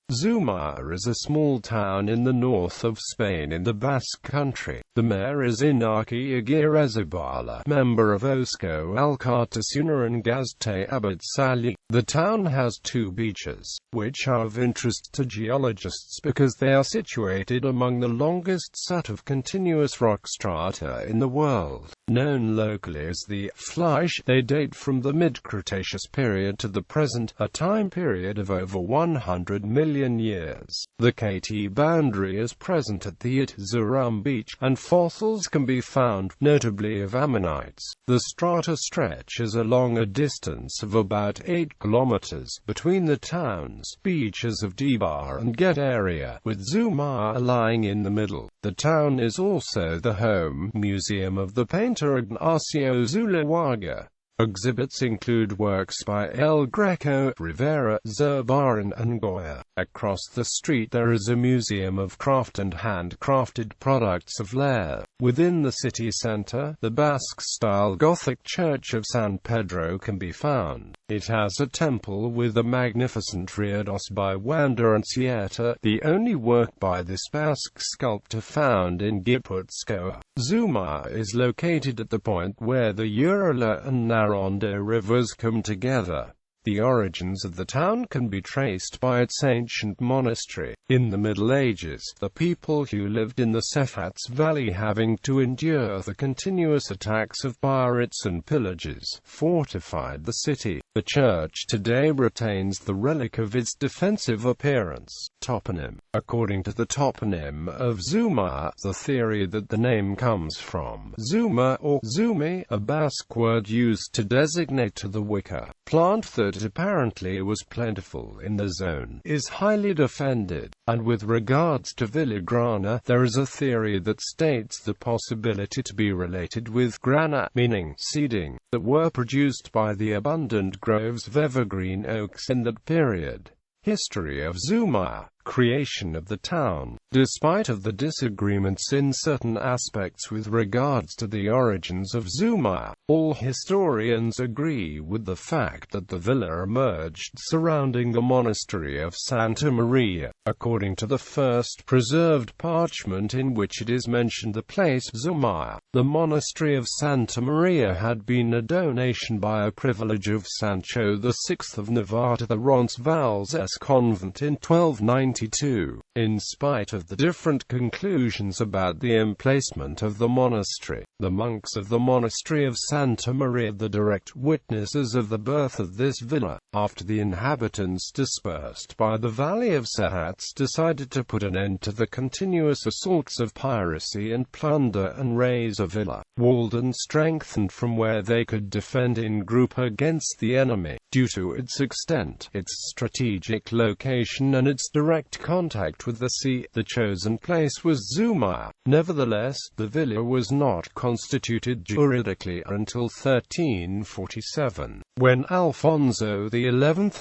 Zumaia is a small town in the north of Spain in the Basque Country. The mayor is Iñaki Agirrezabala, member of Eusko, Alkartasuna and Gazte, Abertzaleak. The town has two beaches, which are of interest to geologists because they are situated among the longest set of continuous rock strata in the world. Known locally as the flysch, they date from the mid-cretaceous period to the present, a time period of over 100 million years. The KT boundary is present at the Zuma beach, and fossils can be found, notably of ammonites. The strata stretches along a distance of about 8 kilometers between the town's beaches of Debar and Get area, with Zumaia lying in the middle. The town is also the home museum of the painter Ignacio Zumaia. Exhibits include works by El Greco, Rivera, Zurbarán and Goya. Across the street there is a museum of craft and handcrafted products of Lair. Within the city centre, the Basque-style Gothic church of San Pedro can be found. It has a temple with a magnificent reredos by Wanderarcieta, the only work by this Basque sculptor found in Gipuzkoa. Zumaia is located at the point where the Urala and Naronde rivers come together. The origins of the town can be traced by its ancient monastery. In the Middle Ages, the people who lived in the Sefats Valley, having to endure the continuous attacks of pirates and pillagers, fortified the city. The church today retains the relic of its defensive appearance. Toponym. According to the toponym of Zumaia, the theory that the name comes from Zuma or Zumi, a Basque word used to designate the wicca plant that apparently was plentiful in the zone, is highly defended. And with regards to Villagrana, there is a theory that states the possibility to be related with grana, meaning seeding, that were produced by the abundant groves of evergreen oaks in that period. History of Zumaia. Creation of the town. Despite of the disagreements in certain aspects with regards to the origins of Zumaia, all historians agree with the fact that the villa emerged surrounding the monastery of Santa Maria. According to the first preserved parchment in which it is mentioned the place Zumaia, the monastery of Santa Maria had been a donation by a privilege of Sancho VI of Navarre to the Roncesvalles convent in 1292. In spite of the different conclusions about the emplacement of the monastery, the monks of the monastery of Santa Maria, the direct witnesses of the birth of this villa, after the inhabitants dispersed by the valley of Sefats decided to put an end to the continuous assaults of piracy and plunder and raise a villa, walled and strengthened from where they could defend in group against the enemy. Due to its extent, its strategic location and its direct contact with the sea, the chosen place was Zumaia. Nevertheless, the villa was not constituted juridically until 1347, when Alfonso XI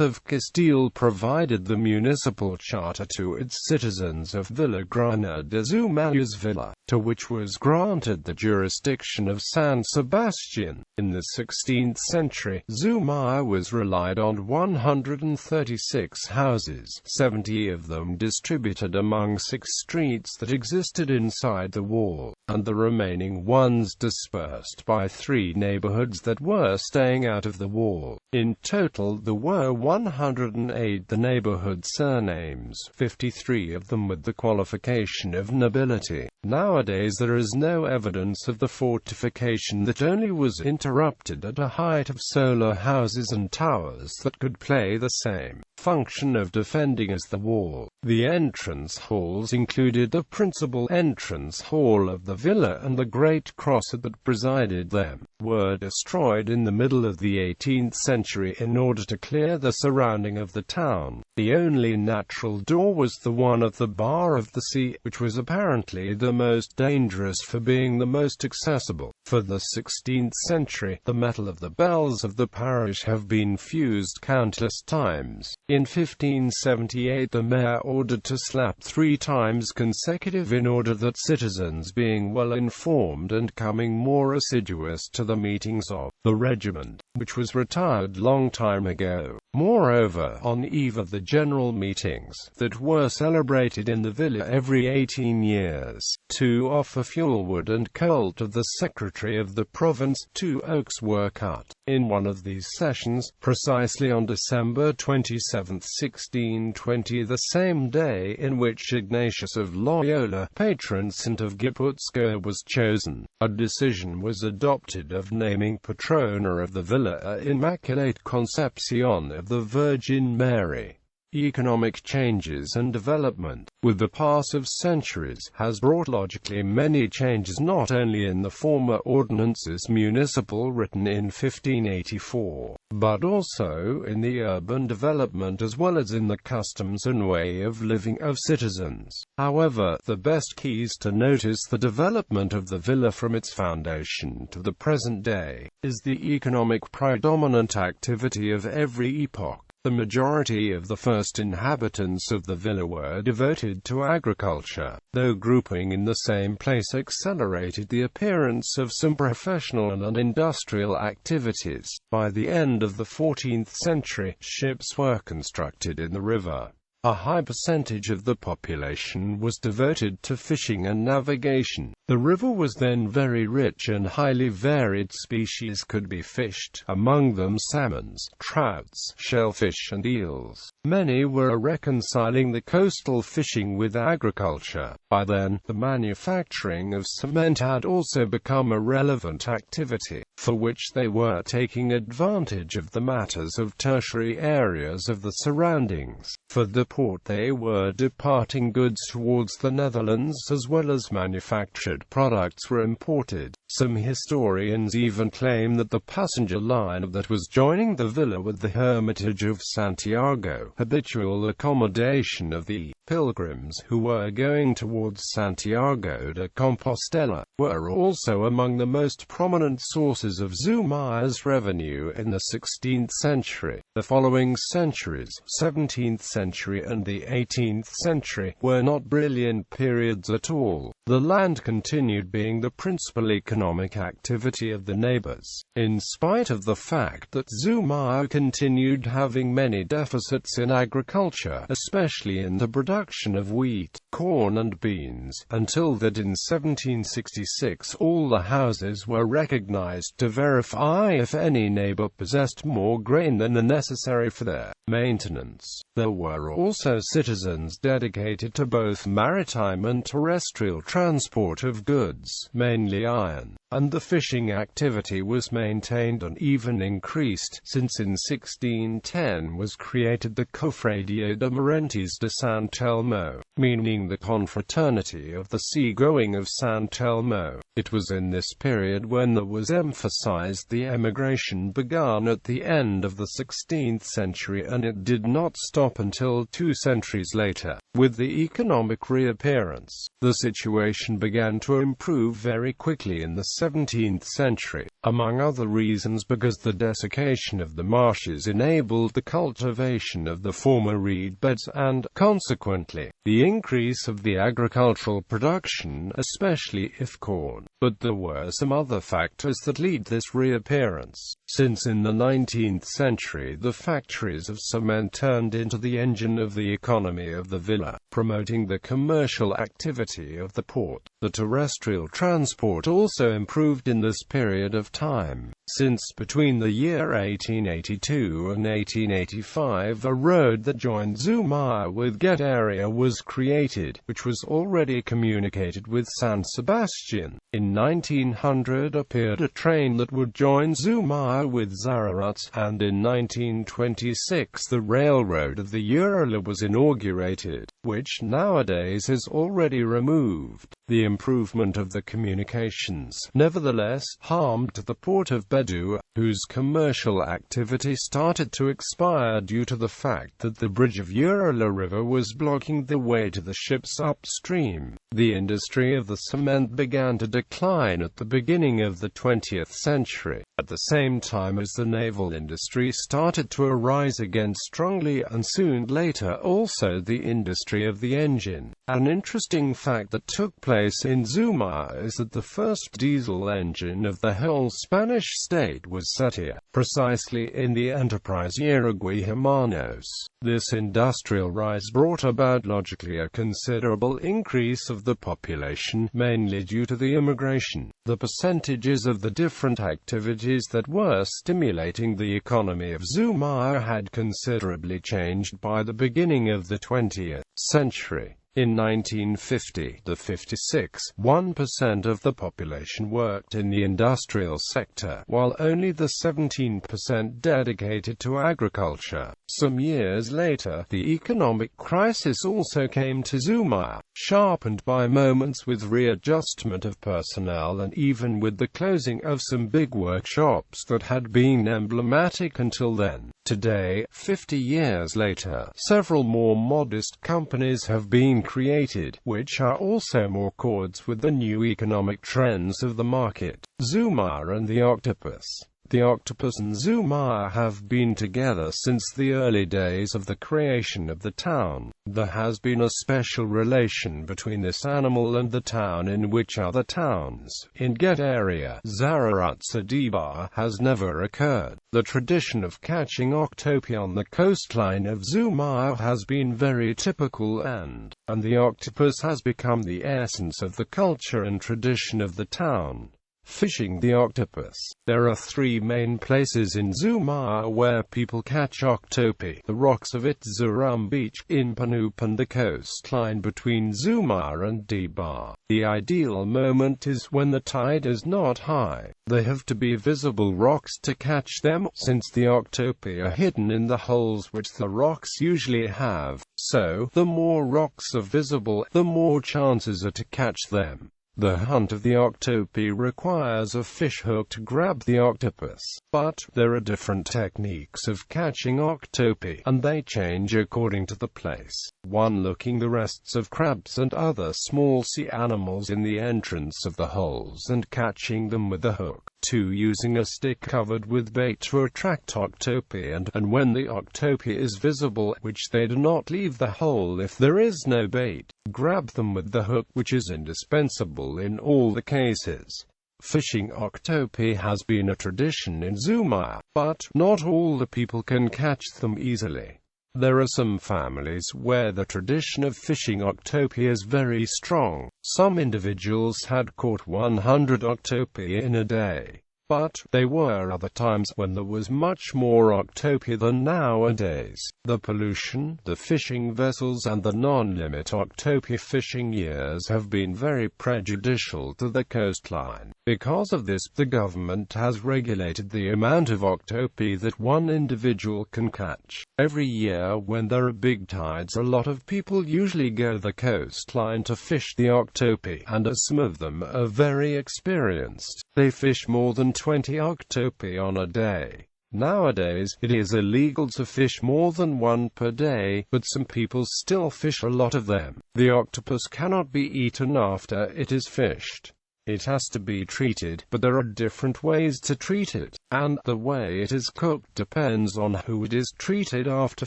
of Castile provided the municipal charter to its citizens of Villagrana de Zumaia's villa, to which was granted the jurisdiction of San Sebastian. In the 16th century, Zumaia was relied on 136 houses, 70 of them distributed among 6 streets that existed inside the wall, and the remaining ones dispersed by 3 neighborhoods that were staying out of the wall. In total there were 108 the neighborhood surnames, 53 of them with the qualification of nobility. Nowadays there is no evidence of the fortification that only was interrupted at a height of solar houses and towers that could play the same function of defending as the wall. The entrance halls included the principal entrance hall of the villa and the great cross that presided them, were destroyed in the middle of the 18th century in order to clear the surrounding of the town. The only natural door was the one at the bar of the sea, which was apparently the most dangerous for being the most accessible. For the 16th century, the metal of the bells of the parish have been fused countless times. In 1578 the mayor ordered to slap 3 times consecutive in order that citizens, being well informed and coming more assiduous to the meetings of the regiment, which was retired long time ago, Moreover, on the eve of the general meetings that were celebrated in the villa every 18 years, to offer fuel, wood and coal to the secretary of the province, 2 oaks were cut. In one of these sessions, precisely on December 27, 1620, the same day in which Ignatius of Loyola, patron saint of Gipuzkoa, was chosen, a decision was adopted of naming patrona of the villa Immaculate Concepcion of the Virgin Mary. Economic changes and development, with the pass of centuries, has brought logically many changes, not only in the former ordinances municipal written in 1584, but also in the urban development as well as in the customs and way of living of citizens. However, the best keys to notice the development of the villa from its foundation to the present day is the economic predominant activity of every epoch. The majority of the first inhabitants of the villa were devoted to agriculture, though grouping in the same place accelerated the appearance of some professional and industrial activities. By the end of the 14th century, ships were constructed in the river. A high percentage of the population was devoted to fishing and navigation. The river was then very rich and highly varied species could be fished, among them salmons, trouts, shellfish and eels. Many were reconciling the coastal fishing with agriculture. By then, the manufacturing of cement had also become a relevant activity, for which they were taking advantage of the matters of tertiary areas of the surroundings. For the port they were departing goods towards the Netherlands as well as manufactured products were imported. Some historians even claim that the passenger line that was joining the villa with the Hermitage of Santiago, habitual accommodation of the pilgrims who were going towards Santiago de Compostela, were also among the most prominent sources of Zumaia's revenue in the 16th century. The following centuries, 17th century and the 18th century, were not brilliant periods at all. The land continued being the principal economic activity of the neighbors, in spite of the fact that Zumaia continued having many deficits in agriculture, especially in the production of wheat, corn and beans, until that in 1766 all the houses were recognized to verify if any neighbor possessed more grain than the necessary for their maintenance. There were also citizens dedicated to both maritime and terrestrial transport of goods, mainly iron, and the fishing activity was maintained and even increased, since in 1610 was created the Cofradia de Merentes de San Telmo, meaning the confraternity of the seagoing of San Telmo. It was in this period when there was emphasized the emigration begun at the end of the 16th century, and it did not stop until 2 centuries later. With the economic reappearance, the situation began to improve very quickly in the 17th century, among other reasons because the desiccation of the marshes enabled the cultivation of the former reed beds and, consequently, the increase of the agricultural production, especially if corn. But there were some other factors that lead this reappearance, since in the 19th century the factories of cement turned into the engine of the economy of the villa, promoting the commercial activity of the port. The terrestrial transport also improved in this period of time, since between the year 1882 and 1885 a road that joined Zumaia with Getaria was created, which was already communicated with San Sebastian. In 1900 appeared a train that would join Zumaia with Zararat, and in 1926 the railroad of the Urala was inaugurated, which nowadays is already removed. The improvement of the communications, nevertheless, harmed the port of Bedu, whose commercial activity started to expire due to the fact that the bridge of Urala River was blocking the way to the ships upstream. The industry of the cement began to decline at the beginning of the 20th century, at the same time as the naval industry started to arise again strongly, and soon later also the industry of the engine. An interesting fact that took place in Zuma is that the first diesel engine of the whole Spanish state was set here, precisely in the enterprise Yirigui Hermanos. This industrial rise brought about logically a considerable increase of the population, mainly due to the immigration. The percentages of the different activities that were stimulating the economy of Zumaia had considerably changed by the beginning of the 20th century. In 1950 to 56, 1% of the population worked in the industrial sector, while only the 17% dedicated to agriculture. Some years later, the economic crisis also came to Zumaia, sharpened by moments with readjustment of personnel and even with the closing of some big workshops that had been emblematic until then. Today, 50 years later, several more modest companies have been created, which are also more accords with the new economic trends of the market. Zumaia and the Octopus. The Octopus and Zumaia have been together since the early days of the creation of the town. There has been a special relation between this animal and the town in which other towns, in Get area, Abertzaleak has never occurred. The tradition of catching octopi on the coastline of Zumaia has been very typical, and the octopus has become the essence of the culture and tradition of the town. Fishing the octopus. There are three main places in Zumaia where people catch octopi: the rocks of Itzurum Beach, in Panup, and the coastline between Zumaia and Deba. The ideal moment is when the tide is not high. They have to be visible rocks to catch them, since the octopi are hidden in the holes which the rocks usually have. So, the more rocks are visible, the more chances are to catch them. The hunt of the octopi requires a fish hook to grab the octopus, but there are different techniques of catching octopi, and they change according to the place. 1. Looking the rests of crabs and other small sea animals in the entrance of the holes and catching them with a hook. 2. Using a stick covered with bait to attract octopi, and when the octopi is visible, which they do not leave the hole if there is no bait, grab them with the hook, which is indispensable in all the cases. Fishing octopi has been a tradition in Zumaia, but not all the people can catch them easily. There are some families where the tradition of fishing octopi is very strong. Some individuals had caught 100 octopi in a day. But there were other times when there was much more octopi than nowadays. The pollution, the fishing vessels, and the non-limit octopi fishing years have been very prejudicial to the coastline. Because of this, the government has regulated the amount of octopi that one individual can catch. Every year when there are big tides, a lot of people usually go to the coastline to fish the octopi, and some of them are very experienced. They fish more than 20 octopi on a day. Nowadays, it is illegal to fish more than one per day, but some people still fish a lot of them. The octopus cannot be eaten after it is fished. It has to be treated, but there are different ways to treat it, and the way it is cooked depends on who it is treated after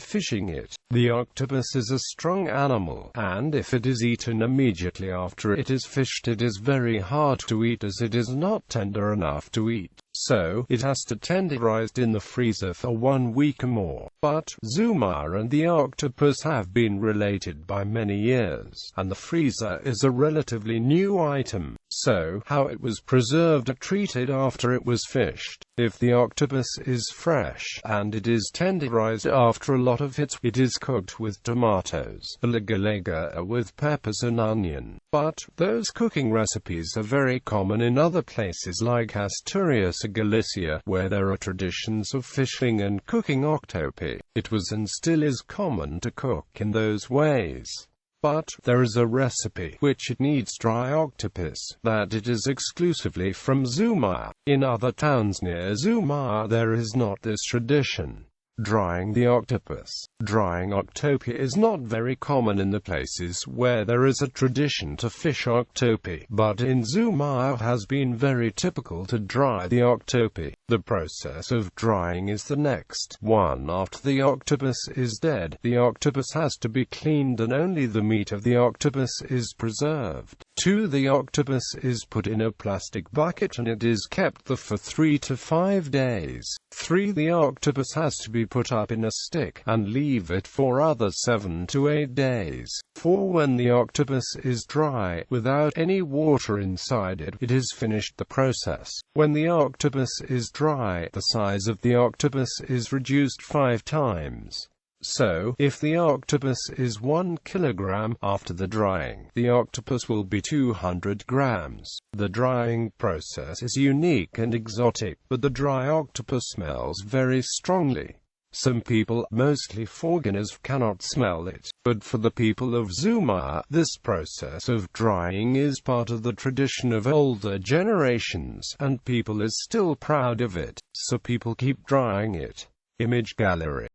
fishing it. The octopus is a strong animal, and if it is eaten immediately after it is fished, it is very hard to eat as it is not tender enough to eat. So, it has to tenderize in the freezer for 1 week or more. But, Zuma and the octopus have been related by many years, and the freezer is a relatively new item. So, how it was preserved or treated after it was fished. If the octopus is fresh, and it is tenderized after a lot of hits, it is cooked with tomatoes, lega with peppers and onion. But, those cooking recipes are very common in other places like Asturias or Galicia, where there are traditions of fishing and cooking octopi. It was and still is common to cook in those ways. But, there is a recipe which it needs dry octopus, that it is exclusively from Zuma. In other towns near Zuma there is not this tradition. Drying the octopus. Drying octopi is not very common in the places where there is a tradition to fish octopi, but in Zumaia it has been very typical to dry the octopi. The process of drying is the next one. After the octopus is dead, the octopus has to be cleaned and only the meat of the octopus is preserved. 2. The octopus is put in a plastic bucket and it is kept there for 3 to 5 days. 3. The octopus has to be put up in a stick and leave it for other 7 to 8 days. 4. When the octopus is dry, without any water inside it, it is finished the process. When the octopus is dry, the size of the octopus is reduced 5 times. So, if the octopus is 1 kilogram, after the drying, the octopus will be 200 grams. The drying process is unique and exotic, but the dry octopus smells very strongly. Some people, mostly foreigners, cannot smell it, but for the people of Zumaia, this process of drying is part of the tradition of older generations, and people is still proud of it, so people keep drying it. Image gallery.